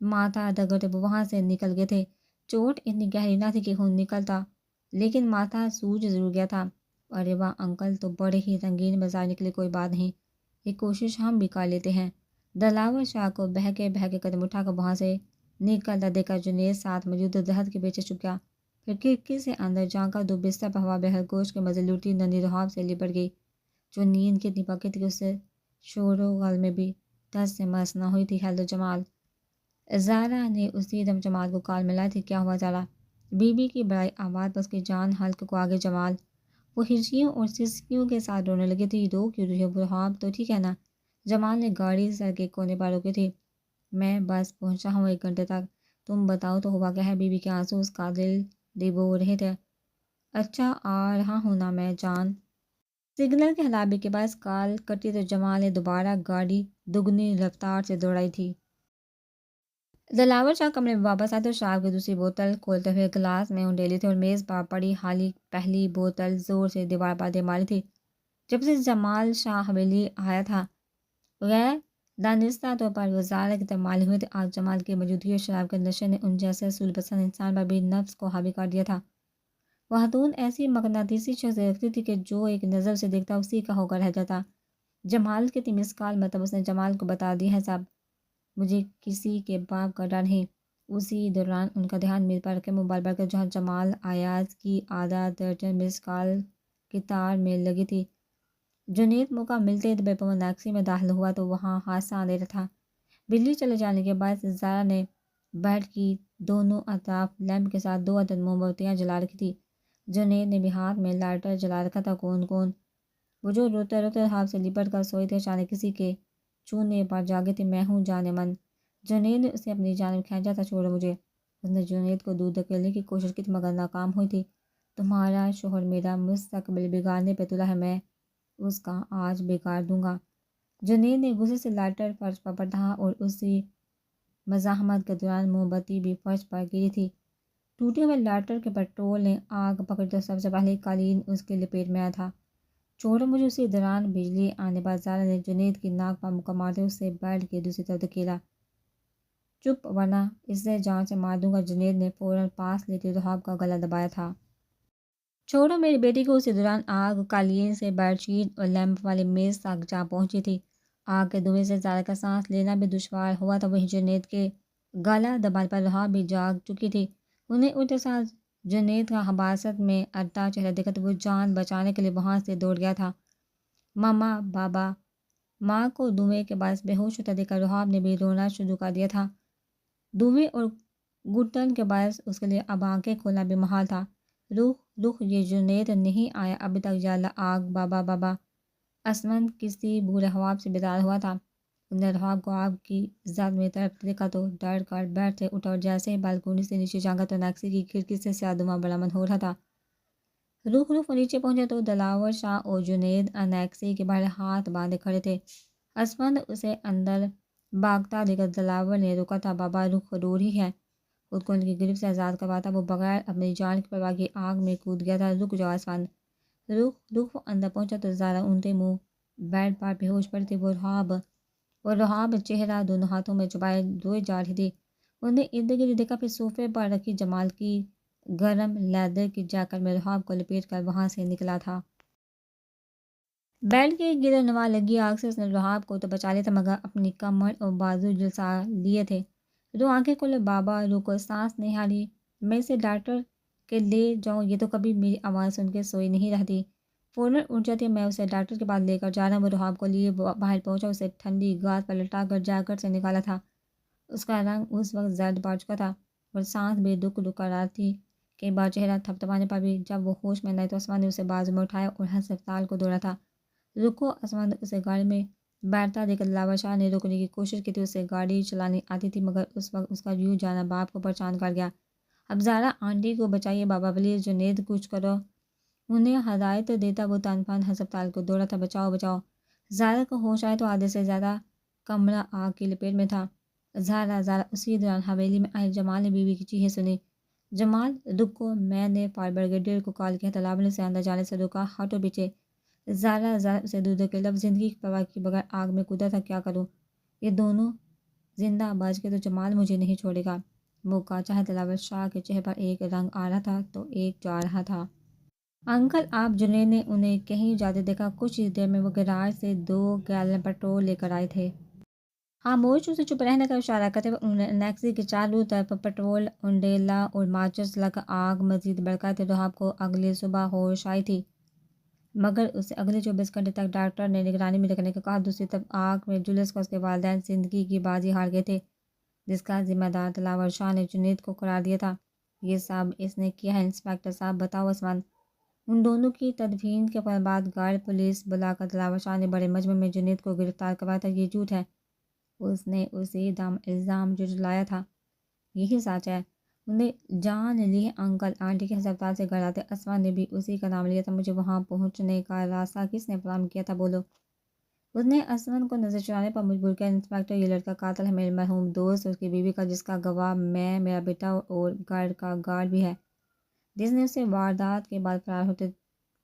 ماتھا رگڑتے وہ وہاں سے نکل گئے تھے۔ چوٹ اتنی گہری نہ تھی کہ خون نکلتا، لیکن ماتھا سوج ضرور گیا تھا۔ ارے واہ انکل تو بڑے ہی رنگین بازار نکلے، کوئی بات نہیں، یہ کوشش ہم بھی کر لیتے ہیں۔ دلاور شاہ کو بہکے بہکے قدم اٹھا کر وہاں سے نکلتا دیکھ کر جنید ساتھ موجود درخت کے پیچھے چھپ گیا، پھر کھڑکی سے اندر جا کر دو بستر پر ہوا بہر گوشت کے مزے لوٹی ننھی رحاب سے لپٹ گئی، جو نیند کی اتنی پکی تھی کہ اس سے شور و غل میں بھی ٹس سے مس نہ ہوئی تھی۔ ہیلو جمال، زارا نے اسی دم جمال کو کال ملائی تھی۔ کیا ہوا زارا؟ بی بی کی بڑائی آواز پر اس کی جان حلق کو آگے جمال، وہ ہرچیوں اور سسکیوں کے ساتھ رونے لگی تھی۔ رو کیوں رہی ہو رحاب، تو ٹھیک ہے نا؟ جمال نے گاڑی سڑک کے کونے پر روکی تھی۔ میں بس پہنچا ہوں 1 گھنٹے تک، تم بتاؤ تو ہوا کیا ہے؟ بی بی کے آنسو اس کا دل ڈبو رہے تھے۔ اچھا آ رہا ہوں نا میں جان۔ سگنل کے ہلابے کے بعد کال کٹی تو جمال نے دوبارہ گاڑی دگنی رفتار سے دوڑائی تھی۔ دلاور شاہ کمرے میں واپس آئے تو شراب کی دوسری بوتل کھولتے ہوئے گلاس میں انڈیلی تھے اور میز پر پڑی خالی پہلی بوتل زور سے دیوار پر دے ماری تھی۔ جب سے جمال شاہ حویلی آیا تھا، غیر دانستہ طور پر وہ زارا کی طرف مائل ہوئے تھے۔ آج جمال کی موجودگی اور شراب کے نشے نے ان جیسے اصول پسند انسان پر بھی نفس کو حاوی کر دیا تھا۔ وہ خاتون ایسی مقناطیسی شخصیت رکھتی تھی کہ جو ایک نظر سے دیکھتا اسی کا ہو کر رہ جاتا۔ جمال کی تھی مس کال، مطلب اس نے جمال کو بتا دیا ہے سب، مجھے کسی کے باپ کا ڈر نہیں۔ اسی دوران ان کا دھیان میز پر رکھے موبائل پر جہاں جمال ایاز کی آدھا درجن مس کال قطار میں لگی تھی۔ جنید موقع ملتے ہی پون نیکسی میں داخل ہوا تو وہاں حادثہ اندھیرا تھا۔ بجلی چلے جانے کے بعد زارا نے بیڈ کی دونوں اطراف لیمپ کے ساتھ 2 عدد موم بتیاں جلا رکھی تھی۔ جنید نے بھی ہاتھ میں لائٹر جلا رکھا تھا۔ کون کون؟ وہ جو روتے روتے ہاتھ سے لپٹ کر سوئی تھے اچانک کسی کے چھونے پر جاگے تھے۔ میں ہوں جان من۔ جنید نے اسے اپنی جانب کھینچا تھا۔ چھوڑو مجھے۔ اس نے جنید کو دور دھکیلنے کی کوشش کی تھی مگر ناکام ہوئی تھی۔ تمہارا شوہر میرا مستقبل بگاڑنے پہ تلا ہے، میں اس کا آج بگاڑ دوں گا۔ جنید نے غصے سے لائٹر فرش پر پٹا اور اسی مزاحمت کے دوران موم بتی بھی فرش پر گری تھی۔ ٹوٹے ہوئے لائٹر کے پٹرول نے آگ پکڑی تو سب سے پہلے قالین اس کے لپیٹ میں آیا تھا۔ چھوڑو مجھے۔ اسی دوران بجلی آنے پر زارا نے جنید کی ناک پر مکہ مارتے اسے بیڈ کی دوسری طرف دھکیلا۔ چپ ورنہ اسے جان سے مار دوں گا۔ جنید نے فوراً پاس لیتے رحاب کا گلا دبایا تھا۔ چھوڑو میری بیٹی کو۔ اسی دوران آگ قالین سے بیڈ شیٹ اور لیمپ والی میز تک جا پہنچی تھی۔ آگ کے دھوئیں سے زارا کا سانس لینا بھی دشوار ہوا تھا۔ وہیں جنید کے گلا دبانے پر رحاب بھی جاگ چکی تھی۔ انہیں اٹھتے ساتھ جنید کا حباست میں اٹا چہرہ دیکھا تو وہ جان بچانے کے لیے وہاں سے دوڑ گیا تھا۔ ماما، بابا۔ ماں کو دھوئیں کے باعث بے ہوش ہوتا دیکھ کر رحاب نے بھی رونا شروع کر دیا تھا۔ دھوئیں اور گھٹن کے باعث اس کے لیے اب آنکھیں کھولنا بھی محال تھا۔ رخ یہ جنید نہیں آیا ابھی تک، یا اللہ آگ، بابا بابا۔ اسمند کسی بورے خواب سے بیدار ہوا تھا۔ اس نے رحاب کو آگ کی زد میں تڑپتے دیکھا تو ڈر کر بیٹھ سے اٹھا اور جیسے ہی بالکونی سے نیچے جھانکا تو نیکسی کی کھڑکی سے سیاہ دھواں برآمد ہو رہا تھا۔ رخ وہ نیچے پہنچے تو دلاور شاہ اور جنید نیکسی کے باہر ہاتھ باندھے کھڑے تھے۔ اسمند اسے اندر بھاگتا دیکھ کر دلاور نے روکا تھا۔ بابا رخ رو رہی ہے۔ خود کو ان کی گرفت سے آزاد کرواتا وہ بغیر اپنی جان کی پرواہ کیے آگ میں کود گیا تھا۔ رک جاؤ اسمند۔ رخ اندر پہنچا تو زارا اونتے منہ بیڈ پر بے ہوش پڑی تھی۔ وہ رحاب چہرہ دونوں ہاتھوں میں چھپائے روئے جا رہی تھی۔ انہوں نے ارد گرد دیکھا، پھر صوفے پر رکھی جمال کی گرم لیدر کی جیکٹ میں رحاب کو لپیٹ کر وہاں سے نکلا تھا۔ بیڈ کے گرد نوا لگی آگ سے اس نے رحاب کو تو بچا لیا تھا مگر اپنی کمر اور بازو جھلسا لیے تھے۔ رو آنکھیں کھولے۔ بابا رکو، سانس نہیں آ رہی، میں اسے ڈاکٹر کے لے جاؤں؟ یہ تو کبھی میری آواز سن کے سوئی نہیں رہتی، فوراً اٹھ جاتی ہے۔ میں اسے ڈاکٹر کے پاس لے کر جا رہا ہوں۔ وہ رحاب کو لیے باہر پہنچا، اسے ٹھنڈی گھاس پر لٹا کر جیکٹ سے نکالا تھا۔ اس کا رنگ اس وقت زرد پڑ چکا تھا اور سانس بھی رک رک کر آتی تھی۔ کئی بار چہرہ تھپتپانے پر بھی جب وہ ہوش میں نہ آئی تو اسمند نے اسے بازو میں اٹھایا اور ہسپتال کو دوڑا تھا۔ رکو اسمند۔ اسے گاڑی میں بیٹھتا دیکھ کر دلاور شاہ نے روکنے کی کوشش کی تھی۔ اسے گاڑی چلانی آتی تھی مگر اس وقت اس کا یوں جانا باپ کو پریشان کر گیا۔ اب زارا آنٹی کو بچائیے بابا پلیز، جنید کچھ کرو۔ انہیں ہدایت دیتا وہ تن فن ہسپتال کو دوڑا تھا۔ بچاؤ بچاؤ۔ زارا کو ہوش آئے تو آدھے سے زیادہ کمرہ آگ کی لپیٹ میں تھا۔ زارا زارا۔ اسی دوران حویلی میں آئے جمال نے بیوی کی چیخیں سنی۔ جمال رکو، میں نے فائر بریگیڈیئر کو کال کیا۔ دلاور نے اسے اندر جانے سے روکا۔ ہٹو پیچھے۔ زارا اسے دور دھکیلا۔ اب زندگی کی پرواہ کیے بغیر آگ میں کودا تھا۔ کیا کروں؟ یہ دونوں زندہ بچ کے تو جمال مجھے نہیں چھوڑے گا۔ موقع چاہے دلاور شاہ کے چہرے پر ایک رنگ آ رہا تھا تو ایک جا رہا تھا۔ انکل آپ جنید نے انہیں کہیں جاتے دیکھا؟ کچھ ہی دیر میں وہ گراج سے 2 گیلن پٹرول لے کر آئے تھے۔ خاموش اسے چپ رہنے کا اشارہ کرتے ہوئے انہوں نے نیکسی کے چاروں طرف پٹرول، انڈیلا اور ماچس لگا آگ مزید بھڑکاتے رہا۔ کو اگلی صبح ہوش آئی تھی، مگر اسے اگلے 24 گھنٹے تک ڈاکٹر نے نگرانی میں رکھنے کو کہا۔ دوسری طرف آگ میں جلس کا اس کے والدین زندگی کی بازی ہار گئے تھے، جس کا ذمہ دار دلاور شاہ نے جنید کو قرار دیا تھا۔ یہ سب اس نے کیا ہے انسپکٹر صاحب، بتاؤ عثمان۔ ان دونوں کی تدفین کے فوراً بعد گارڈ پولیس بلا کر دلاور شاہ نے بڑے مجمع میں جنید کو گرفتار کروایا تھا۔ یہ جھوٹ ہے، اس نے اسی دم الزام جھٹلایا تھا۔ یہی سچ ہے، انہیں جان لی ہے۔ انکل آنٹی کے ہسپتال سے گھر آتے عثمان نے بھی اسی کا نام لیا تھا۔ مجھے وہاں پہنچنے کا راستہ کس نے فراہم کیا تھا، بولو؟ اس نے عثمان کو نظر چرانے پر مجبور کیا۔ انسپکٹر، یہ لڑکا قاتل ہے، میرے مرحوم دوست اور اس کی بیوی کا، جس کا گواہ میں، میرا بیٹا اور گھر کا گارڈ بھی ہے، جس نے اسے واردات کے بعد فرار ہوتے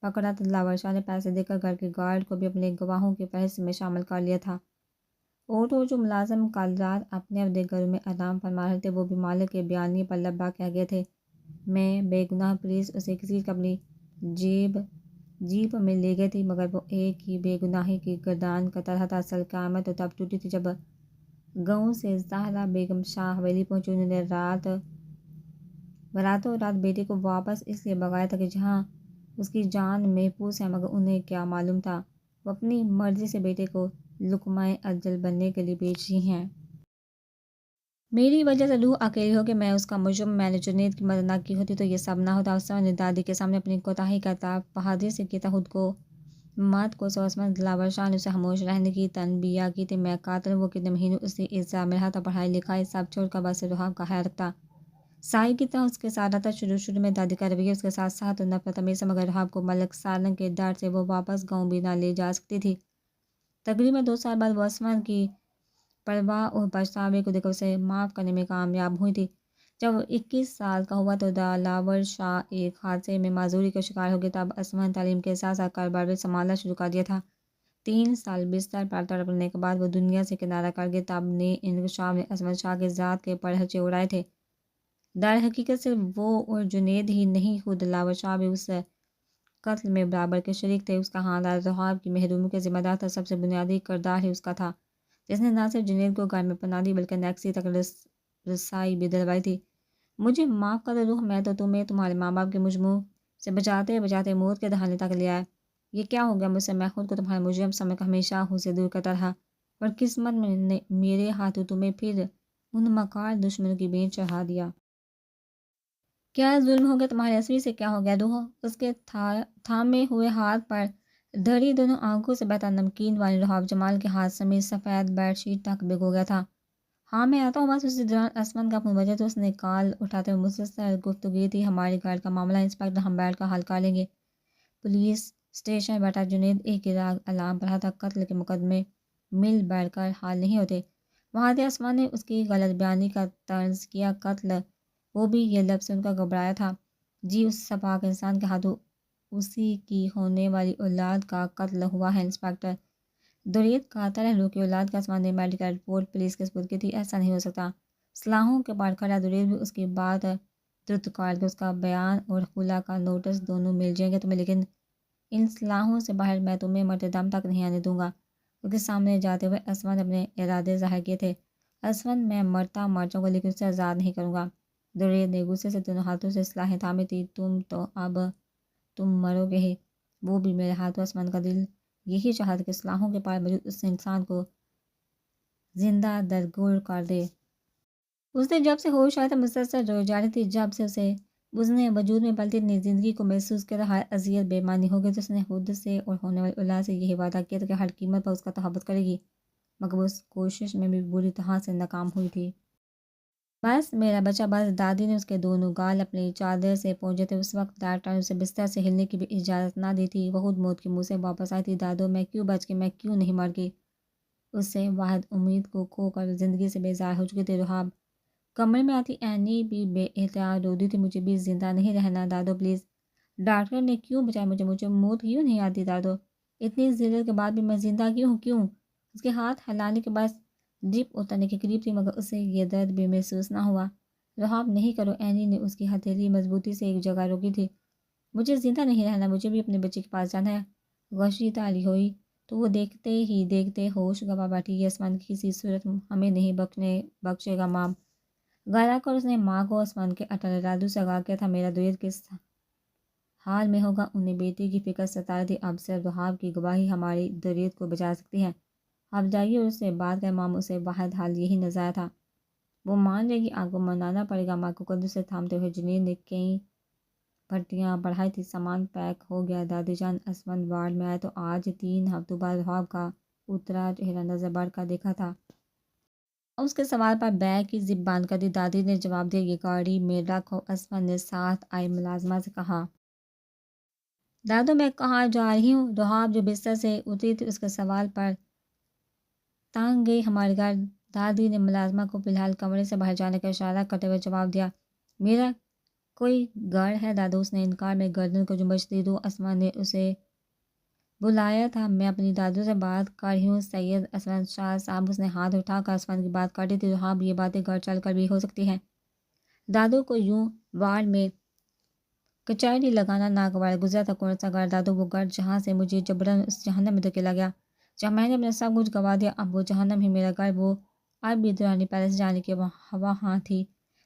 پکڑا تھا۔ دلاور شاہ نے پیسے دے کر گھر کے گارڈ کو بھی اپنے گواہوں کی فہرست میں شامل کر لیا تھا۔ اور وہ جو ملازم کل رات اپنے اپنے گھروں میں آرام فرما رہے تھے، وہ بھی مالک کے بیانیے پر لبیک کہہ گئے تھے۔ میں بے گناہ، پولیس اسے کسی کا اپنی جیپ میں لے گئی تھی، مگر وہ ایک ہی بے گناہی کی گردان کتر رہا تھا۔ اصل قیامت تو تب ٹوٹی تھی جب گاؤں سے زہرا بیگم شاہ حویلی پہنچی۔ انہوں نے راتوں رات بیٹے کو واپس اس لیے بھگایا تھا کہ جہاں اس کی جان محفوظ ہے، مگر انہیں کیا معلوم تھا وہ اپنی مرضی سے بیٹے کو لقمۂ اجل بننے کے لیے بیچ رہی ہیں۔ میری وجہ سے روح اکیلی ہو کہ میں اس کا مجرم، میں نے جنید کی مدد نہ کی ہوتی تو یہ سب نہ ہوتا۔ عثمان نے دادی کے سامنے اپنی کوتاہی کا اعتراف بہادری سے کیا تھا۔ خود کو مت کو سو عثمان، دلاور شاہ نے اسے خاموش رہنے کی تنبیہ کی تھی۔ میں قاتل ہوں، وہ کتنے مہینوں اسی اضطراب میں رہا تھا، پڑھائی لکھائی سب چھوڑ کر بس رحاب کا خیال رکھتا، سائی کی طرح اس کے ساتھ رہتا۔ شروع میں دادی کا رویہ اس کے ساتھ سخت اور نفرت آمیز تھا، مگر رحاب کو ملک سارنگ کے ڈر سے وہ واپس گاؤں بھی نہ لے جا سکتی تھی۔ تقریباً 2 سال بعد وہ عثمان کی پرواہ اور پچھتاوے کو دیکھ کر اسے معاف کرنے میں کامیاب ہوئی تھی۔ جب وہ 21 سال کا ہوا تو دلاور شاہ ایک حادثے میں معذوری کا شکار ہو گیا تھا۔ اب عثمان تعلیم کے ساتھ ساتھ کاروبار بھی سنبھالنا شروع کر دیا تھا۔ 3 سال بستر پر تڑپنے کے بعد وہ دنیا سے کنارہ کر گیا۔ تب نے انکشاف نے عثمان شاہ کے ذات کے پرچے اڑائے تھے۔ در حقیقت صرف وہ اور جنید ہی نہیں، خود دلاور شاہ بھی اس قتل میں برابر کے شریک تھے۔ اس کا خاندان رحاب کی محرومی کا ذمہ دار تھا۔ سب سے بنیادی کردار ہی اس کا تھا، جس نے نہ صرف جنید کو گھر میں پناہ دی بلکہ نیکسی تک رسائی بھی دلوائی تھی۔ مجھے معاف کر دو روح، میں تو تمہیں تمہارے ماں باپ کے مجموع سے بچاتے بچاتے موت کے دہانے تک لے آیا۔ یہ کیا ہو گیا مجھ سے؟ میں خود کو تمہارے مجرم سمجھ کر ہمیشہ سے دور کرتا رہا، پر قسمت نے میرے ہاتھوں تمہیں پھر ان مکار دشمنوں کی بین چڑھا دیا۔ کیا ظلم ہو گیا تمہارے عصوی سے؟ کیا ہو گیا روح؟ اس کے تھامے ہوئے ہاتھ پر دھڑی دونوں آنکھوں سے بہتا نمکین والی رحاب جمال کے ہاتھ سمیت سفید بیڈ شیٹ تک بھگو گیا تھا۔ ہاں میں آتا ہوں بس۔ اسی دوران عثمان کا فون بجا تو اس نے کال اٹھاتے ہوئے مسلسل گفتگو تھی۔ ہمارے گھر کا معاملہ انسپکٹر، ہم بیٹھ کر حل کر لیں گے۔ پولیس اسٹیشن بیٹھا جنید ایک گراج الارم پر رہا تھا۔ قتل کے مقدمے مل بیٹھ کر حل نہیں ہوتے۔ وہاں تھے عثمان نے اس کی غلط بیانی کا طنز کیا۔ قتل، وہ بھی یہ لفظ ان کا گھبرایا تھا۔ جی، اس سفاک انسان کے ہاتھوں اسی کی ہونے والی اولاد کا قتل ہوا ہے انسپکٹر۔ درید قاتل ہے، روح کی اولاد کا۔ عثمان نے میڈیکل رپورٹ پولیس کے سپرد کی تھی۔ ایسا نہیں ہو سکتا، سلاخوں کے پار کھڑا درید بھی اس کی بات درست کر دے۔ اس کا بیان اور خلا کا نوٹس دونوں مل جائیں گے تمہیں، لیکن ان سلاخوں سے باہر میں تمہیں مرتے دم تک نہیں آنے دوں گا۔ اس کے سامنے جاتے ہوئے عثمان نے اپنے ارادے ظاہر کیے تھے۔ عثمان، میں مرتا مر جاؤں گا لیکن اسے آزاد نہیں کروں گا۔ درید نے غصے سے دونوں ہاتھوں سے سلاخیں تھامی تھی۔ اب تم مرو گے ہی، وہ بھی میرے ہاتھوں۔ عثمان کا دل یہی چاہتا کہ سلاخوں کے پار موجود اس انسان کو زندہ درگور کر دے۔ اس نے جب سے ہوش آیا تھا مسلسل روئی جا رہی تھی۔ جب سے اسے اس نے وجود میں پلتی اپنی زندگی کو محسوس کیا، ہر اذیت بے معنی ہو گئی تو اس نے خود سے اور ہونے والی اولاد سے یہی وعدہ کیا تھا کہ ہر قیمت پر اس کا تحفظ کرے گی، مگر وہ اس کوشش میں بھی بری طرح سے ناکام ہوئی تھی۔ بس میرا بچہ بس۔ دادی نے اس کے دونوں گال اپنی چادر سے پونچھے تھے۔ اس وقت ڈاکٹر نے اسے بستر سے ہلنے کی بھی اجازت نہ دی تھی۔ وہ خود موت کے منہ سے واپس آئی تھی۔ دادو، میں کیوں بچ گئی، میں کیوں نہیں مر گئی؟ اس سے واحد امید کو کھو کر زندگی سے بیزار ہو چکی تھی رحاب۔ کمرے میں آتی اینی بھی بے احتیاط رو دی تھی۔ مجھے بھی زندہ نہیں رہنا دادو، پلیز۔ ڈاکٹر نے کیوں بچایا مجھے موت کیوں نہیں آتی دادو؟ اتنی ذلت کے بعد بھی میں زندہ کیوں ہوں، کیوں؟ اس کے ہاتھ ہلانے کے بعد جیپ اترنے کے قریب تھی مگر اسے یہ درد بھی محسوس نہ ہوا۔ رہاب نہیں کرو، اینی نے اس کی ہتھیلی مضبوطی سے ایک جگہ روکی تھی۔ مجھے زندہ نہیں رہنا، مجھے بھی اپنے بچے کے پاس جانا ہے۔ غشی تالی ہوئی تو وہ دیکھتے ہی دیکھتے ہوش گوا بیٹھی۔ یہ آسمان کی کسی صورت ہمیں نہیں بخشے گا مام۔ گھر کر اس نے ماں کو آسمان کے اٹل ارادوں سے آگاہ کیا تھا۔ میرا دریت کس حال میں ہوگا، انہیں بیٹی کی فکر ستا رہی تھی۔ اب صرف رہاب کی گواہی ہماری دریت کو بچا سکتی ہے۔ آپ جائیے اور اس سے بات کریں مام، اسے واحد حال یہی نظر آیا تھا۔ وہ مان جائے گی، آپ کو منانا پڑے گا۔ ماں کو کندھوں سے تھامتے ہوئے جنید نے کئی پٹیاں بڑھائی تھی۔ سامان پیک ہو گیا۔ دادی جان اسمن وارڈ میں آئے تو آج 3 ہفتوں بعد رہاب کا اترا چہرہ نظر بڑھ کر دیکھا تھا۔ اس کے سوال پر بیگ کی زپ باندھ کر دی۔ دادی نے جواب دیا، یہ گاڑی میں رکھو۔ اسمن نے ساتھ آئی ملازمہ سے کہا۔ دادو میں کہاں جا رہی ہوں؟ رہاب جو بستر سے اتری تھی اس کے سوال پر تانگ گئی۔ ہمارے گھر۔ دادی نے ملازمہ کو فی الحال کمرے سے باہر جانے کا اشارہ کرتے ہوئے جواب دیا۔ میرا کوئی گھر ہے دادو؟ اس نے انکار میں گردن کو جنبش دی۔ رو اسمن نے اسے بلایا تھا، میں اپنی دادو سے بات کر رہی ہوں۔ سید اسمن شاہ صاحب، اس نے ہاتھ اٹھا کر اسمن کی بات کاٹی تھی۔ رہاب یہ باتیں گھر چل کر بھی ہو سکتی ہیں۔ دادو کو یوں وارڈ میں کچہری لگانا ناگوار گزرا تھا۔ کون سا گھر دادو؟ وہ گھر جہاں سے مجھے جبراً اس جہنم میں دھکیلا گیا، جہاں میں نے اپنا سب کچھ گنوا دیا۔ اب وہ جہنم ہی میرا گھر۔ وہ اب بھی درانی پیلس جانے کی ہواں تھی۔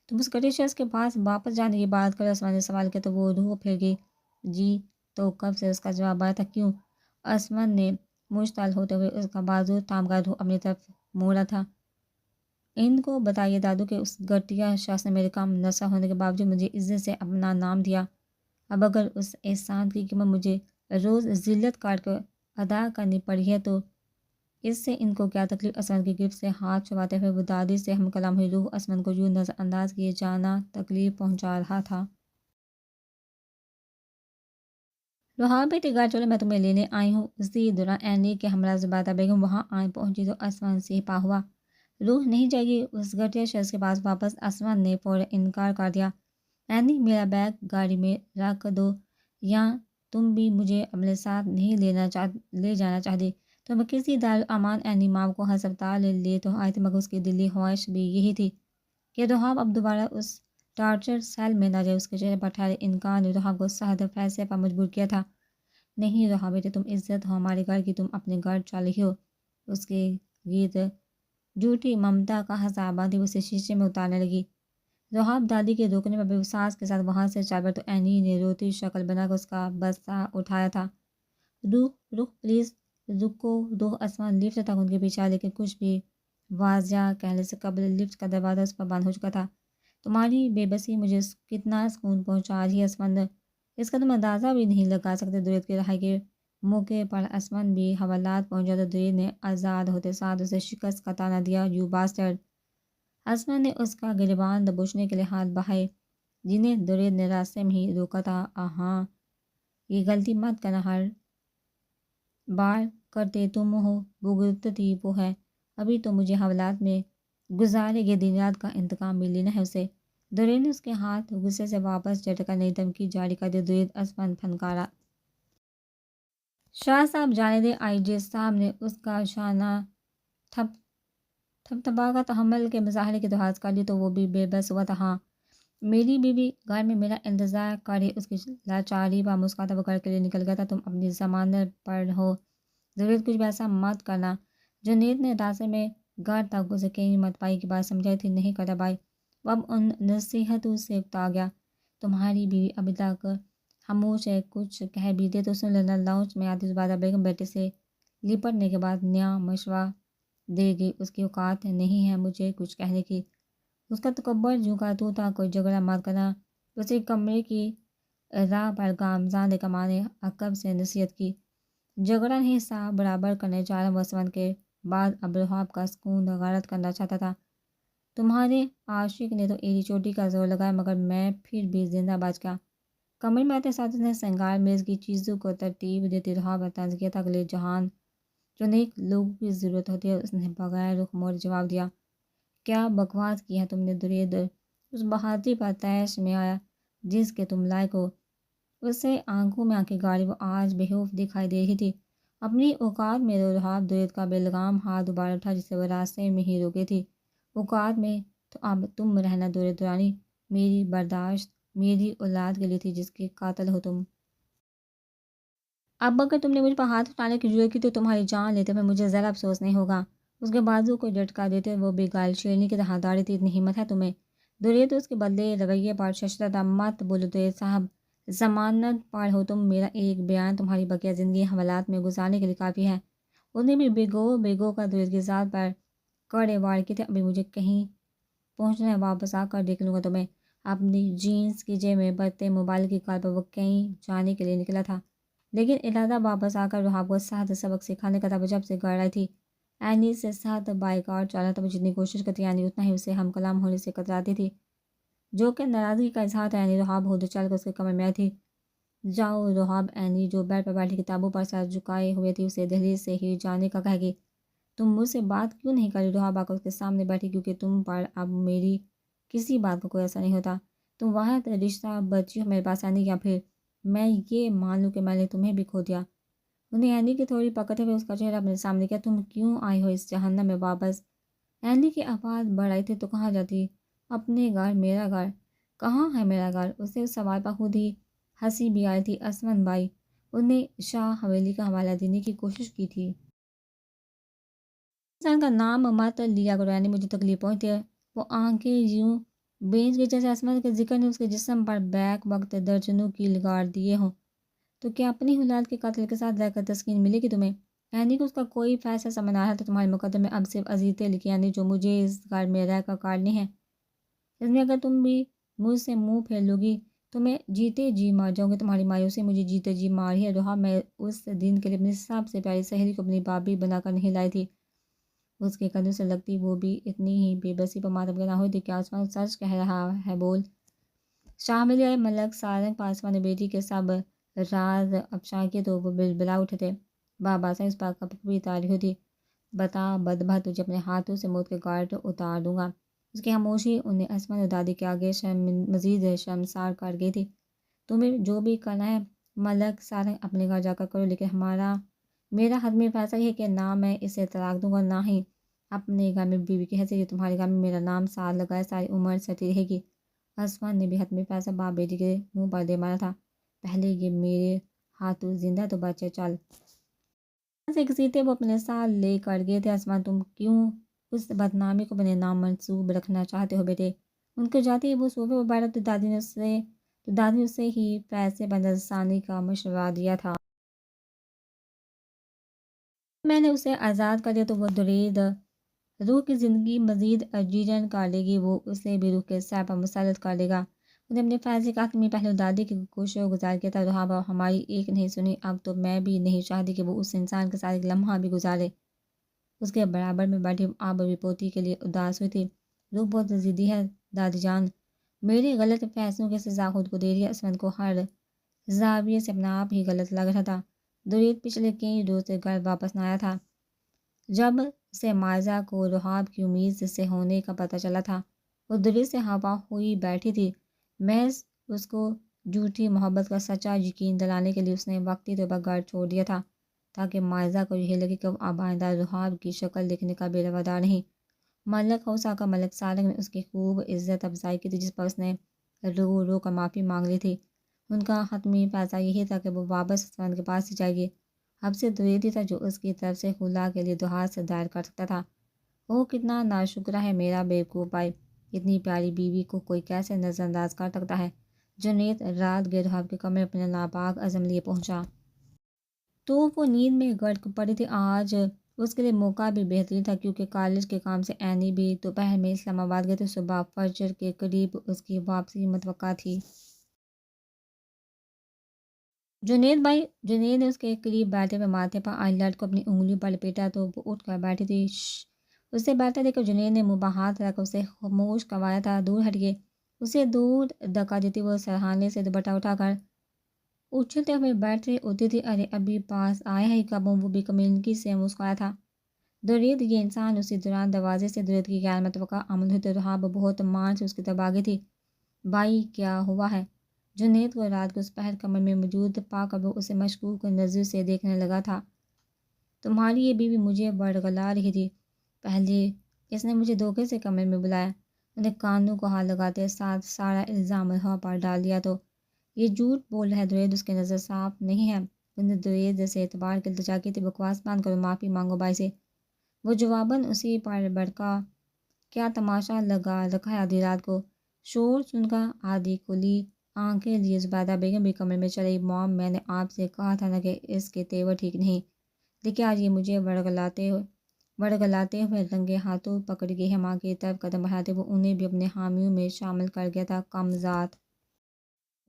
تم اس گٹے شخص کے پاس واپس جانے کی بات کرو؟ اسمن نے سوال کیا تو وہ روح پھر گئی۔ جی تو کب سے؟ اس کا جواب آیا تھا۔ کیوں؟ اسمن نے مشتعل ہوتے ہوئے اس کا بازو تھام کر روح اپنی طرف موڑا تھا۔ ان کو بتائیے دادو کہ اس گھٹیا شخص نے میرے کام نشہ ہونے کے باوجود مجھے عزت سے اپنا نام دیا۔ اب اگر اس احسان کی قیمت مجھے روز ذلت کاٹ کر ادا کرنی پڑی ہے تو اس سے ان کو کیا تکلیف؟ اسمن کی گرفت سے ہاتھ چھڑواتے ہوئے وہ دادی سے ہم کلام ہوئی۔ روح اسمن کو یوں نظر انداز کیے جانا تکلیف پہنچا رہا تھا۔ رہاب بیٹی گھر چلو، میں تمہیں لینے آئی ہوں۔ اسی دوران اینی کے ہمراہ زبیدہ بیگم وہاں آن پہنچی تو اسمن سے پا ہوا۔ روح نہیں جائے گی اس گھٹیا شخص کے پاس واپس؟ اسمن نے فوراً انکار کر دیا۔ اینی میرا بیگ گاڑی میں رکھ دو، یا تم بھی مجھے اپنے ساتھ نہیں لے جانا چاہتی؟ تم کسی دارالامان؟ اینی ماں کو ہسپتال لے تو آئی تھی مگر اس کی دلی خواہش بھی یہی تھی کہ رہاب اب دوبارہ اس ٹارچر سیل میں نہ جائے۔ اس کے چہرے پر ٹھہرے انکار نے رہاب کو سخت فیصلے پر مجبور کیا تھا۔ نہیں رہاب بیٹے، تم عزت ہو ہمارے گھر کی، تم اپنے گھر چل رہی ہو۔ اس کے گرد جھوٹی ممتا کا حساب باندھی اسے شیشے میں اتارنے لگی۔ رہاب دادی کے روکنے پر بے وسواس کے ساتھ وہاں سے چل پڑی تو اینی نے روتی شکل بنا کر اس کا بستہ اٹھایا تھا۔ روح پلیز رکو۔ روح اسمن لفٹ تک ان کے پیچھے آیا لیکن کچھ بھی واضح کہنے سے قبل لفٹ کا دروازہ اس پر بند ہو چکا تھا۔ تمہاری بے بسی مجھے کتنا سکون پہنچا رہی ہے اسمن، اس کا تم اندازہ بھی نہیں لگا سکتے۔ دریت کی رہائی کے موقع پر اسمن بھی حوالات پہنچا تو دریت نے آزاد ہوتے ساتھ اسے شکست کا طعنہ دیا۔ You bastard! اسمن نے اس کا گریبان دبوچنے کے لیے ہاتھ بڑھائے جنہیں دریت نے راستے میں ہی روکا تھا۔ ہاں یہ غلطی مت کرنا، ہر بار کرتے تم ہو، بھگتتی وہ ہے۔ ابھی تو مجھے حوالات میں گزارے گئے دن رات کا انتقام بھی لینا ہے اسے۔ دریت نے اس کے ہاتھ غصے سے واپس جھٹکا نئی دھمکی جاری کر دی۔ دریت اسمن پھنکارا۔ شاہ صاحب جانے دیں۔ آئی جی صاحب نے اس کا شانہ تھپتھپا کر تحمل کے مظاہرے کی درخواست کر دی تو وہ بھی بے بس ہوا تھا۔ ہاں میری بیوی گھر میں میرا انتظار کر رہی۔ اس کی لاچاری پر مسکراتا وہ گھر کے لیے نکل گیا تھا۔ تم اپنی ضمانت پر ہو دریت، کچھ بھی ایسا مت کرنا۔ جنید نے راستے میں گھر تک اسے کئی مرتبہ کی بات سمجھائی تھی۔ نہیں کرتا بھائی۔ وہ اب ان نصیحتوں سے اکتا گیا۔ تمہاری بیوی ابھی تک خاموش ہے، کچھ کہہ بھی دے تو سن لینا۔ لاؤنج میں آتی زبیدہ بیگم بیٹے سے لپٹنے کے بعد نیا مشورہ دے گی۔ اس کی اوقات نہیں ہے مجھے کچھ کہنے کی۔ اس کا تکبر جھونکا تو تھا، کوئی جھگڑا مت کرنا۔ اسے کمرے کی راہ پر گامزن کماں نے عقب سے نصیحت کی۔ جھگڑا نہیں، صاف برابر کرنے جا رہا ہوں۔ اسمن کے بعد اب رہاب کا سکون غارت کرنا چاہتا تھا۔ تمہارے عاشق نے تو ایڑی چوٹی کا زور لگایا مگر میں پھر بھی زندہ بچ گیا۔ کمرے میں آتے ساتھ اس نے سنگار میز کی چیزوں کو ترتیب دیتی رہاب نے طنز کیا تھا۔ اگلے جہان جو نیک لوگوں کی ضرورت ہوتی ہے۔ اس نے بغیر رخ موڑے جواب دیا۔ کیا بکواس کی ہے تم نے دریت؟ اس بہادری پر تیش میں آیا جس کے تم لائق ہو۔ اس سے آنکھوں میں آنکھیں گاڑی وہ آج بے خوف دکھائی دے رہی تھی۔ اپنی اوقات میں رحاب درید کا بیلگام ہاتھ دوبارہ اٹھا جسے وہ راستے میں ہی روکے تھی۔ اوقات میں تو اب تم رہنا درید رانی، میری برداشت میری اولاد کے لیے تھی جس کے قاتل ہو تم۔ اب اگر تم نے مجھ پر ہاتھ اٹھانے کی جرات کی تو تمہاری جان لیتے ہوئے مجھے ذرا افسوس نہیں ہوگا۔ اس کے بازو کو جھٹکا دیتے وہ بھی گال شیرنی کی طرح داڑھی تھی، اتنی ہمت ہے تمہیں؟ درید اس کے بدلے رویے پر ششدر تھا۔ مت بولو درید صاحب، ضمانت پار ہو تم، میرا ایک بیان تمہاری بقیہ زندگی حوالات میں گزارنے کے لیے کافی ہے۔ اس نے بھی بے گو کا درید کی ذات پر کڑے وار کیے تھے۔ ابھی مجھے کہیں پہنچنا ہے، واپس آ کر دیکھ لوں گا تمہیں۔ اپنی جینس کی جیب میں برتے موبائل کی کال پر وہ کہیں جانے کے لیے نکلا تھا، لیکن ارادہ واپس آ کر رحاب کو سخت سبق سکھانے کا تھا۔ وہ جب سے گھر آئی تھی اینی سے سخت بائیکاٹ چل رہا تھا۔ وہ جتنی کوشش کرتی اینی اتنا ہی اسے ہم کلام ہونے سے کتراتی تھی، جو کہ ناراضگی کا اظہار تھا۔ اینی رحاب ہو چل کر اس کے کمرے میں آئی تھی۔ جاؤ رحاب، اینی جو بیڈ پر بیٹھی کتابوں پر سر جھکائے ہوئے تھی اسے دہلیز سے ہی جانے کا کہے گی۔ تم مجھ سے بات کیوں نہیں کر رہی؟ رحاب آ کر اس کے سامنے بیٹھی۔ کیونکہ تم پر اب میری کسی بات کا کوئی اثر نہیں ہوتا۔ تم واحد رشتہ بچی ہو میرے پاس اینی، یا پھر میں یہ مان لوں کہ میں نے تمہیں بھی کھو دیا؟ انہیں اینی کی تھوڑی پکڑتے ہوئے اس کا چہرہ اپنے سامنے کیا۔ تم کیوں آئی ہو اس جہنم میں واپس؟ اینی کی آواز بڑھ آئی تھی۔ تو کہاں جاتی؟ اپنے گھر۔ میرا گھر کہاں ہے میرا گھر؟ اسے اس سوال پر خود ہی ہنسی بھی آئی تھی۔ اسمن بھائی، انہیں شاہ حویلی کا حوالہ دینے کی کوشش کی تھی۔ انسان کا نام مت لیا کرو اینی، مجھے تکلیف پہنچتی ہے۔ وہ آنکھیں یوں بینچ گئی جیسے اسمن کے ذکر نے اس کے جسم پر بیک وقت درجنوں کی لگار دیے ہوں۔ تو کیا اپنی اولاد کے قاتل کے ساتھ رہ کر تسکین ملے گی تمہیں؟ اینی کو اس کا کوئی فیصلہ سمجھ نہ آ رہا تھا۔ تمہارے مقدر میں اب صرف اذیتیں لکھی اینی، جو مجھے اس گھر میں رہ کر کاٹنی ہے۔ اس میں اگر تم بھی مجھ سے منہ پھیر لو گی تو میں جیتے جی مار جاؤں گی۔ تمہاری مایوسی مجھے جیتے جی مار ہی ہے رحاب۔ میں اس دن کے لیے اپنی سب سے پیاری سہیلی کو اپنی بابی بنا کر نہیں لائی تھی۔ اس کے قدم سے لگتی وہ بھی اتنی ہی بے بسی پر ماتم نہ ہوئی تھی۔ کیا عثمان سچ کہہ رہا ہے؟ بول۔ شاہ ملی آئے ملک سارنگ پر عثمان نے بیٹی کے سب راز افشا کیے تو وہ بلبلا اٹھے تھے۔ بابا سے اس پر کپ بھی تاری ہوئی تھی۔ بتا بدبخت، تجھے اپنے ہاتھوں سے موت کے گھاٹ اتار دوں گا۔ اس کی خاموشی انہیں عصمت اور دادی کے آگے مزید شرمسار کر گئی تھی۔ تمہیں جو بھی کرنا ہے ملک سارنگ اپنے گھر جا کر کرو، لیکن میرا حتمی فیصلہ یہ ہے کہ نہ میں اسے طلاق دوں گا، نہ ہی اپنے گھر میں بیوی کی حیثیت تمہارے گھر میں میرا نام ساتھ لگائے ساری عمر سٹی رہے گی۔ عثمان نے بھی حتمی فیصلہ باپ بیٹی کے منہ پر دے مارا تھا۔ پہلے یہ میرے ہاتھوں زندہ تو بچے چل سے گھسیٹتے وہ اپنے ساتھ لے کر گئے تھے۔ عثمان، تم کیوں اس بدنامی کو اپنے نام منسوب رکھنا چاہتے ہو بیٹے؟ ان کے جاتے ہی وہ صوفے پر بیٹھا تو دادی نے اسے ہی پیسے پر نظر ثانی کا مشورہ دیا تھا۔ میں نے اسے آزاد کر دیا تو وہ درید روح کی زندگی مزید عجیجن کر لے گی، وہ اسے بھی روح کے سر پر مسلط کر دے گا۔ انہیں اپنے فیصلے کا حتمی پہلو دادی کی کوشش گزار کیا تھا۔ رحاب ہماری ایک نہیں سنی، اب تو میں بھی نہیں چاہتی کہ وہ اس انسان کے ساتھ ایک لمحہ بھی گزارے۔ اس کے برابر میں بیٹھی آپ ابھی پوتی کے لیے اداس ہوئی تھی۔ روح بہت ضدی ہے دادی جان، میرے غلط فیصلوں کی سزا خود کو دے رہی ہے۔ عصمت کو ہر زاویے سے اپنا آپ ہی غلط لگ رہا تھا۔ درید پچھلے کئی روز سے گھر واپس نہ آیا تھا۔ جب سے مائزہ کو رحاب کی امید سے ہونے کا پتہ چلا تھا، وہ درید سے ہوا ہوئی بیٹھی تھی۔ محض اس کو جھوٹی محبت کا سچا یقین دلانے کے لیے اس نے وقتی طور پر گھر چھوڑ دیا تھا، تاکہ مائزہ کو یہ لگے کہ وہ اب آئندہ رحاب کی شکل دیکھنے کا بے روادار نہیں۔ ملک ہو سا کا ملک سارنگ نے اس کی خوب عزت افزائی کی تھی، جس پر اس نے رو رو کر معافی مانگ لی تھی۔ ان کا حتمی فیصلہ یہی تھا کہ وہ واپس عثمان کے پاس ہی جائے گی۔ اب سے درید ہی تھا جو اس کی طرف سے خلا کے لیے درخواست دائر کر سکتا تھا۔ اوہ کتنا ناشکرا ہے میرا بیوقوف بھائی، اتنی پیاری بیوی کو کوئی کیسے نظر انداز کر سکتا ہے۔ جنید رات گئے رحاب کے کمرے اپنے ناپاک عزم لیے پہنچا تو وہ نیند میں غرق پڑی تھی۔ آج اس کے لیے موقع بھی بہترین تھا، کیونکہ کالج کے کام سے اینی بھی دوپہر میں اسلام آباد گئے تھے۔ صبح فجر کے قریب اس کی واپسی متوقع تھی۔ جنید نے اس کے قریب بیٹھے ہوئے ماتھے پر آئی لیڈ کو اپنی انگلیوں پر لپیٹا تو وہ اٹھ کر بیٹھی تھی۔ اسے بیٹھا دیکھ کر جنید نے منہ پر ہاتھ رکھ کر اسے خاموش کروایا تھا۔ دور ہٹیے، اسے دور دھکا دیتی وہ سرہانے سے دوپٹہ اٹھا کر اچھلتے ہوئے بیٹھ رہی ہوتی تھی۔ ارے ابھی پاس آیا ہی کب ہوں؟ وہ بھی کمینگی سے مسکرایا تھا درید۔ یہ انسان اسی دوران دروازے سے درید کی غیر متوقع آمد ہوئی تو رحاب بہت مان سے اس کی طرف آگئی تھی۔ بھائی کیا ہوا ہے؟ جنید کو رات کو اس پہر کمرے میں موجود پا کر وہ اسے مشکوک نظر سے دیکھنے لگا تھا۔ تمہاری یہ بیوی مجھے ورگلا رہی تھی۔ پہلے اس نے مجھے دھوکے سے کمرے میں بلایا، انہیں کانوں کو ہاتھ لگاتے ساتھ سارا الزام رہا پر ڈال دیا۔ تو یہ جھوٹ بول رہا ہے درید، اس کی نظر صاف نہیں ہے۔ اس نے درید جیسے اعتبار کے التجا کی تھی، بکواس بند کرو، معافی مانگو بھائی سے۔ وہ جواباً اسی پر بڑکا، کیا تماشا لگا رکھا ہے آدھی رات کو؟ شور سن کر آدھی کھلی آنکھیں لیے زبیدہ بیگم بھی کمرے میں چلی۔ مام، میں نے آپ سے کہا تھا نا کہ اس کے تیور ٹھیک نہیں، دیکھیے آج یہ مجھے ورگلاتے ہوئے رنگے ہاتھوں پکڑ گئی ہے۔ ماں کی طرف قدم بڑھاتے وہ انہیں بھی اپنے حامیوں میں شامل کر گیا تھا۔ کم ذات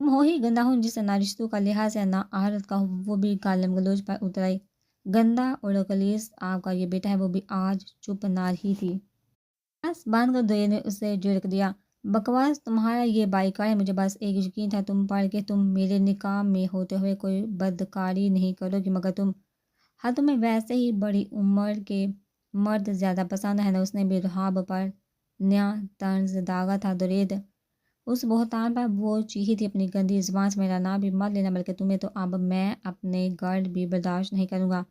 تم ہو ہی گندا ہوں، جس سے نہ رشتوں کا لحاظ ہے نہ آہرت کا۔ وہ بھی گالم گلوچ پر اتر آئی۔ گندا اور غلیظ آپ کا یہ بیٹا ہے، وہ بھی آج چپ نہ رہی تھی۔ بس باندھ کر دوئے نے اسے جھڑک دیا۔ بکواس تمہارا یہ بائی کار ہے، مجھے بس ایک یقین تھا تم پر کہ تم میرے نکاح میں ہوتے ہوئے کوئی بدکاری نہیں کرو گی، مگر ہاں تمہیں ویسے ہی بڑی عمر کے مرد زیادہ پسند ہے نا۔ اس نے بھی رحاب پر نیا طنز داغا تھا۔ درید اس بہتان پر وہ چیخی تھی، اپنی گندی زبان سے میرا نام بھی مت لینا، بلکہ تمہیں تو اب میں اپنے گرد بھی برداشت نہیں کروں گا۔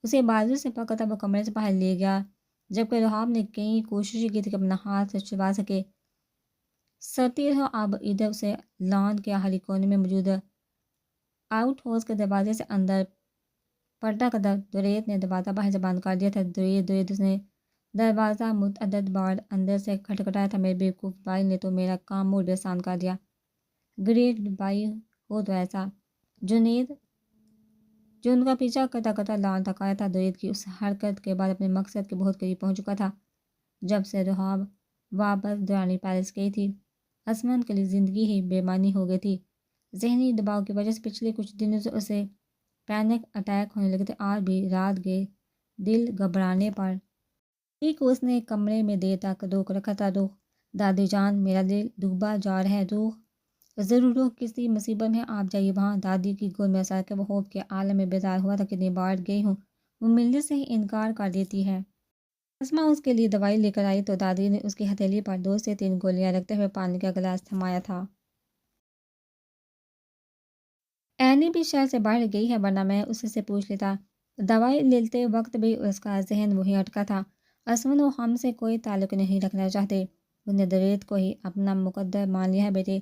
اسے بازو سے پکڑ کر وہ کمرے سے باہر لے گیا، جبکہ رحاب نے کئی کوششیں کی تھی کہ اپنا ہاتھ سے چھڑوا سکے۔ سرتی رہو اب ادھر۔ اسے لان کے آخری کونے میں موجود آؤٹ ہاؤس کے دروازے سے اندر پلٹا کر درید نے دروازہ باہر سے بند کر دیا تھا۔ درید اس نے دروازہ متعدد بار اندر سے کھٹکھٹایا تھا۔ میرے بیوقوف بھائی نے تو میرا کام موڈ بھی آسان کر دیا۔ گریٹ بھائی ہو تو ایسا۔ جنید جو ان کا پیچھا کرتا کرتا لان تک آیا تھا، درید کی اس حرکت کے بعد اپنے مقصد کے بہت قریب پہنچ چکا تھا۔ جب سے رحاب واپس درانی پیلس گئی تھی، عصمت کے لیے زندگی ہی بے معنی ہو گئی تھی۔ ذہنی دباؤ کی وجہ سے پچھلے کچھ دنوں سے اسے پینک اٹیک ہونے لگے تھے۔ آج بھی رات گئے دل گھبرانے پر ٹھیک اس نے کمرے میں دیر تک روک رکھا تھا۔ روح دادی جان، میرا دل ڈوبا جا رہا ہے۔ روح ضرور، روح کسی مصیبت میں، آپ جائیے وہاں۔ دادی کی گود میں سر کے وہ خوف کے عالم میں بیدار ہوا تھا۔ کتنی بار گئی ہوں، وہ ملنے سے ہی انکار کر دیتی ہے۔ اسما اس کے لیے دوائی لے کر آئی تو دادی نے اس کی ہتھیلی پر 2 سے 3 گولیاں رکھتے ہوئے پانی کا گلاس تھمایا تھا۔ اینی بھی شہر سے باہر گئی ہے، ورنہ میں اس سے پوچھ لیتا۔ دوائی لیتے وقت بھی اس کا ذہن وہی اٹکا تھا۔ عصمت وہ ہم سے کوئی تعلق نہیں رکھنا چاہتے، انہوں نے درید کو ہی اپنا مقدر مان لیا ہے بیٹے،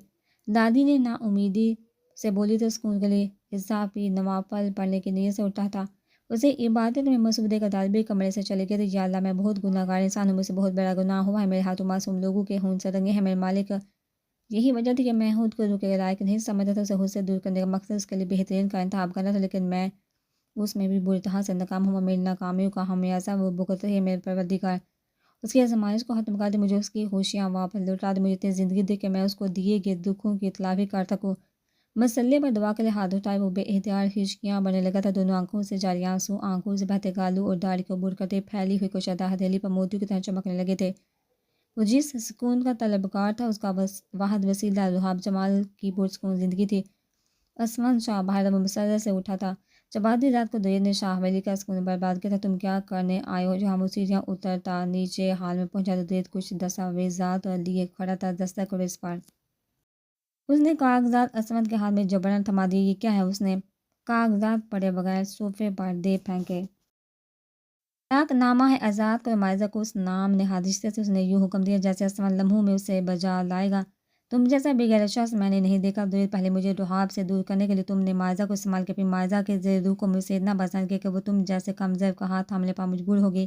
دادی نے نا امیدی سے بولی تو اسکول کے لیے اضافی نوافل پڑھنے کی نیت سے اٹھا تھا۔ اسے عبادت میں مصروف دے کر دادی بھی کمرے سے چلے گئے تھے۔ یا اللہ، میں بہت گناہ گار انسان ہوں، مجھ سے بہت بڑا گناہ ہوا ہے، میرے ہاتھوں معصوم لوگوں کے خون سے رنگے ہیں میرے مالک۔ یہی وجہ تھی کہ میں خود کو روح کے لائق نہیں سمجھتا تھا۔ اسے خود سے دور کرنے کا مقصد اس کے لیے بہترین کا انتخاب کرنا تھا، لیکن میں اس میں بھی بری طرح سے ناکام ہوا۔ میری ناکامیوں کا خمیازہ وہ بھگت رہی ہے میرے پروردگار۔ اس کی آزمائش کو ختم کر دے، مجھے اس کی خوشیاں واپس لوٹا دے، مجھے اتنی زندگی دے کہ میں اس کو دیے گئے دکھوں کی تلافی کر سکوں۔ مسلے پر دعا کے لیے ہاتھ اٹھائے، وہ بے اختیار ہچکیاں بننے لگا تھا۔ دونوں آنکھوں سے جاری آنسو آنکھوں سے بہتے گالوں اور داڑھی کو عبور کرتے پھیلی ہوئی کشادہ ہتھیلی پر موتیوں کی طرح چمکنے لگے تھے۔ وہ جس سکون کا طلبگار تھا، اس کا واحد وسیلہ رحاب جمال کی پرسکون زندگی تھی۔ عصمت شاہ باہر مسرت سے اٹھا تھا جب آدھی رات کو درید نے شاہ حویلی کا سکون برباد کیا تھا۔ تم کیا کرنے آئے ہو؟ جہاں وہ سیڑھیاں اترتا نیچے حال میں پہنچا تو درید کچھ دستاویزات لیے کھڑا تھا۔ دستک کرو اس پر۔ اس نے کاغذات عصمت کے ہاتھ میں جبراً تھما دیے۔ یہ کیا ہے؟ اس نے کاغذات پڑھے بغیر صوفے پر دے پھینکے۔ طلاق نامہ ہے، آزاد کرو مائزہ کو۔ اس نام نہادشتے سے اس نے یوں حکم دیا جیسے عصمت لمحوں میں اسے بجا لائے گا۔ تم جیسا بے غیرت شخص میں نے نہیں دیکھا درید۔ پہلے مجھے رحاب سے دور کرنے کے لیے تم نے مائزہ کو استعمال کیا، پھر مائزہ کے زیر روح کو مجھ سے اتنا پسند کیا کہ وہ تم جیسے کمزور کا ہاتھ تھامنے پر مجبور ہوگی۔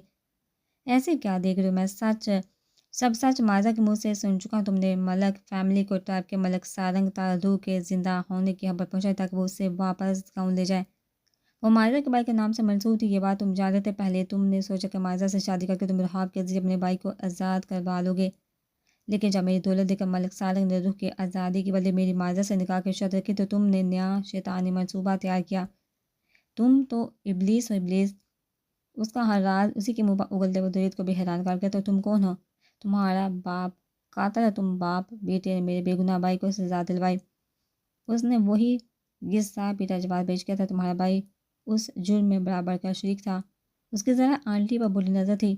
ایسے کیا دیکھ رہے ہو؟ میں سب سچ مائزہ کے منہ سے سن چکا ہوں۔ تم نے ملک فیملی کو ٹائپ کے ملک سارنگ روح کے زندہ ہونے کی خبر پہنچائی تاکہ وہ اسے واپس گاؤں لے جائے۔ وہ مائزہ کے بھائی کے نام سے منسوب تھی، یہ بات تم جانتے تھے۔ پہلے تم نے سوچا کہ مائزہ سے شادی کر کے تم رحاب کے ذریعے اپنے بھائی کو آزاد کروا لو گے، لیکن جب میری دولت دیکھ کر ملک سارنگ نے روح کی آزادی کے بدلے میری مائزہ سے نکاح کی شرط رکھی تو تم نے نیا شیطانی منصوبہ تیار کیا۔ تم تو ابلیس ہو، ابلیس۔ اس کا ہر راز اسی کے منہ پر اگلتے وہ درید کو بھی حیران کر گیا۔ تو تم کون ہو؟ تمہارا باپ قاتل ہے، تم باپ بیٹے نے میرے بے گناہ بھائی کو سزا دلوائی۔ اس نے وہی غصہ پیٹا جواب پیش کیا تھا، تمہارا بھائی اس جرم میں برابر کا شریک تھا۔ اس کی ذرا آنٹی پر بری نظر تھی،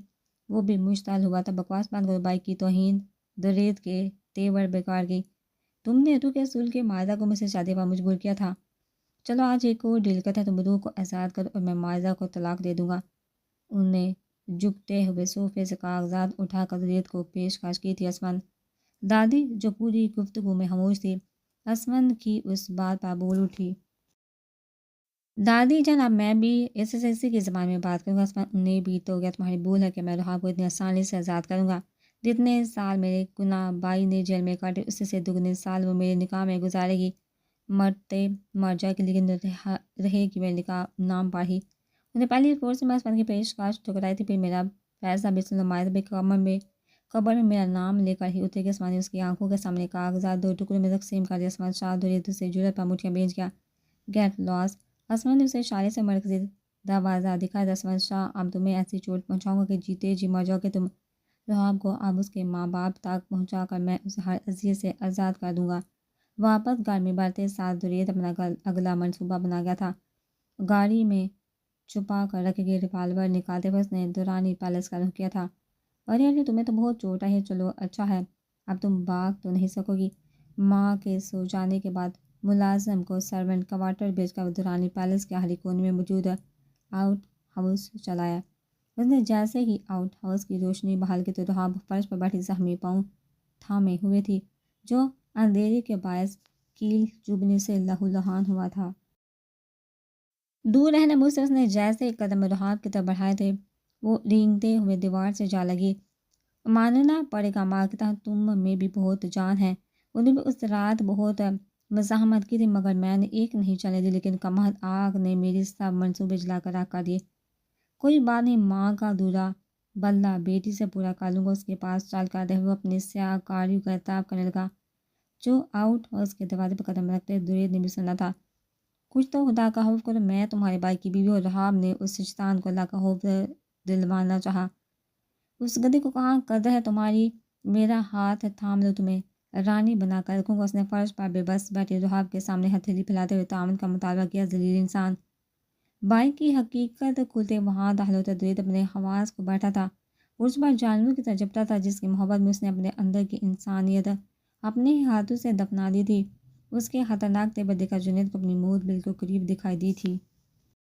وہ بھی مشتعل ہوا تھا۔ بکواس بند کرو، بھائی کی توہین۔ درید کے تیور بیکار گئی۔ تم نے روح کے اصول کے مائزہ کو مجھ سے شادی پر مجبور کیا تھا۔ چلو آج ایک اور ڈیل کرتے ہیں، تم روح کو آزاد کرو اور میں مائزہ کو طلاق دے دوں گا۔ انہیں جھکتے ہوئے صوفے سے کاغذات اٹھا کر ریت کو پیشکش کی تھی اسمن۔ دادی جو پوری گفتگو میں خاموش تھی، اسمن کی اس بات پر بول اٹھی۔ دادی جان اب میں بھی اسی کی زبان میں بات کروں گا اسمن، انہیں بھی تو گیا تمہاری بھول ہے کہ میں رحاب کو اتنی آسانی سے آزاد کروں گا؟ جتنے سال میرے گناہ بائی نے جیل میں کاٹے اس سے دگنے سال وہ میرے نکاح میں گزارے گی۔ مرتے مر جائے گی لیکن رہے گی میرے نکاح نام پر ہی۔ انہیں پہلی فور سے میں اسمن کی پیشکش ٹھکرائی تھی، پھر میرا فیصلہ بھی سن لو، مائزہ بھی قبر میں میرا نام لے کر ہی اترے گی۔ اسمن نے اس کی آنکھوں کے سامنے کاغذات دو ٹکڑوں میں تقسیم کر دیا۔ اسمن شاد ہو رہی سے جرت پر مٹھیاں بھیج گیا۔ گیٹ لاس۔ اسمن نے اسے اشارے سے مرکزی دروازہ دکھایا۔ اسمن شاہ اب تمہیں ایسی چوٹ پہنچاؤں گا کہ جیتے جی مر جاؤ گے تم۔ رحاب کو اب اس کے ماں باپ تک پہنچا کر میں اسے ہر اذیت سے آزاد کر دوں گا۔ واپس گھر میں بڑھتے ساتھ دریت اپنا اگلا منصوبہ بنا گیا تھا۔ گاڑی میں چھپا کر رکھے گئے ریوالور نکالتے ہوئے اس نے دورانی پیلس کا رخ کیا تھا۔ ارے تمہیں تو بہت چوٹ ہے، چلو اچھا ہے اب تم بھاگ تو نہیں سکو گی۔ ماں کے سو جانے کے بعد ملازم کو سرونٹ کوارٹر بھیج کر دورانی پیلس کے آخری کونے میں موجود آؤٹ ہاؤس چلایا۔ اس نے جیسے ہی آؤٹ ہاؤس کی روشنی بحال کی تو رحاب فرش پر بیٹھی زخمی پاؤں تھامے ہوئے تھی، جو اندھیرے کے باعث کیل چبھنے سے لہولہان ہوا تھا۔ دور رہنے مجھ سے اس نے جیسے ایک قدم رحاب کی طرف بڑھائے تھے، وہ رینگتے ہوئے دیوار سے جا لگی۔ ماننا پڑے گا مارکتا، تم میں بھی بہت جان ہے۔ انہیں بھی اس رات بہت مزاحمت کی تھی مگر میں نے ایک نہیں چلنے دی، لیکن کمہد آگ نے میری سب منصوبے جلا کر رکھ کر دیے۔ کوئی بات نہیں، ماں کا دورہ بدلہ بیٹی سے پورا کر لوں گا۔ اس کے پاس چل کر وہ اپنے سیاہ کاریوں کا ارتکاب کرنے لگا جو آؤٹ ہاؤس کے دروازے پر قدم رکھتے دریت نے بھی سنا تھا۔ کچھ تو خدا کا خوف کرو، میں تمہارے بھائی کی بیوی ہوں۔ رحاب نے اس شیطان کو اللہ کا خوف دلوانا چاہا۔ اس گدھے کو کہاں قدر ہے تمہاری، میرا ہاتھ تھام لو، تمہیں رانی بنا کر رکھوں گا۔ اس نے فرش پر بے بس بیٹھے رحاب کے سامنے ہتھیلی پھیلاتے ہوئے تعاون کا مطالبہ کیا۔ ذلیل انسان۔ بھائی کی حقیقت کھلتے وہاں داخل ہوتا دریت اپنے حواس کو بیٹھا تھا، عرش پر جانوروں کی طرح جھپٹا تھا جس کی محبت میں اس نے اپنے اندر کی انسانیت اپنے ہی ہاتھوں سے دفنا دی تھی۔ اس کے خطرناک تیور دیکھ کر جنید کو اپنی موت بالکل قریب دکھائی دی تھی۔